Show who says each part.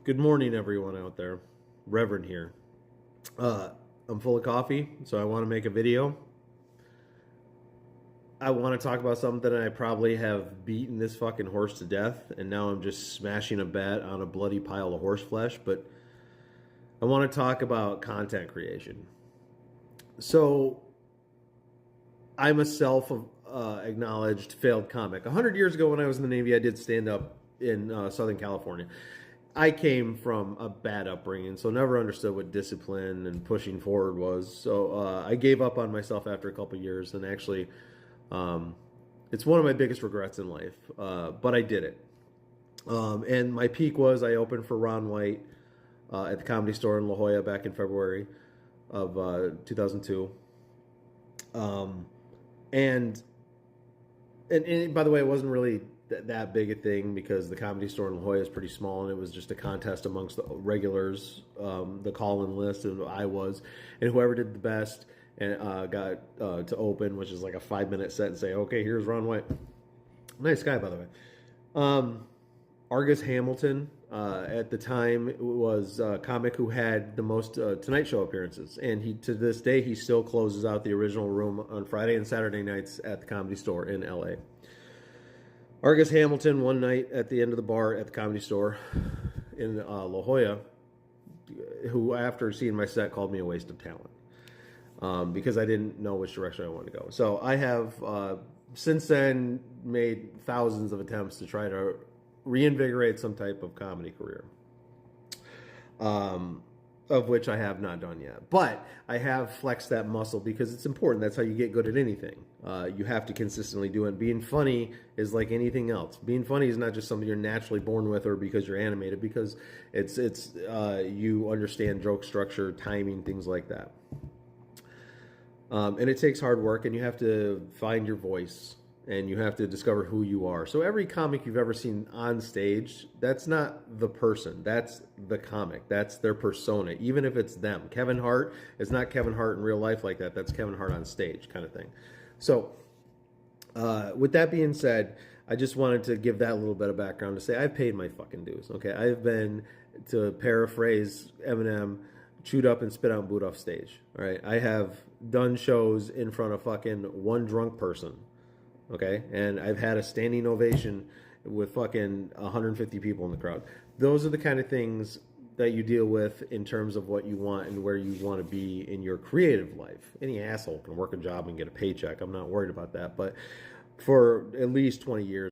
Speaker 1: Good morning, everyone out there. Reverend here. I'm full of coffee, so I want to make a video. I want to talk about something that I probably have beaten this fucking horse to death, and now I'm just smashing a bat on a bloody pile of horse flesh. But I want to talk about content creation. So, I'm a self acknowledged failed comic. 100 years ago, when I was in the Navy, I did stand up in Southern California. I came from a bad upbringing, so never understood what discipline and pushing forward was. So I gave up on myself after a couple of years, and actually, um, it's one of my biggest regrets in life. But I did it, and my peak was I opened for Ron White at the Comedy Store in La Jolla back in February of 2002. Um, and, and by the way, it wasn't really that big a thing because the Comedy Store in La Jolla is pretty small, and it was just a contest amongst the regulars, the call-in list, and I was, and whoever did the best and got to open, which is like a 5-minute set, and say, okay, here's Ron White. Nice guy, by the way. Um, Argus Hamilton at the time was a comic who had the most Tonight Show appearances, and he to this day he still closes out the original room on Friday and Saturday nights at the Comedy Store in L.A. Argus Hamilton one night at the end of the bar at the Comedy Store in La Jolla, who after seeing my set called me a waste of talent because I didn't know which direction I wanted to go. So I have since then made thousands of attempts to try to reinvigorate some type of comedy career, um, of which I have not done yet. But I have flexed that muscle because it's important. That's how you get good at anything. You have to consistently do it. Being funny is like anything else. Being funny is not just something you're naturally born with or because you're animated, because it's you understand joke structure, timing, things like that. And it takes hard work, and you have to find your voice, and you have to discover who you are. So every comic you've ever seen on stage, that's not the person. That's the comic. That's their persona, even if it's them. Kevin Hart is not Kevin Hart in real life like that. That's Kevin Hart on stage kind of thing. So with that being said, I just wanted to give that little bit of background to say I've paid my fucking dues. Okay, I've been, to paraphrase Eminem, chewed up and spit out and booed off stage. All right, I have done shows in front of fucking one drunk person. Okay, and I've had a standing ovation with fucking 150 people in the crowd. Those are the kind of things that you deal with in terms of what you want and where you want to be in your creative life. Any asshole can work a job and get a paycheck. I'm not worried about that. But for at least 20 years,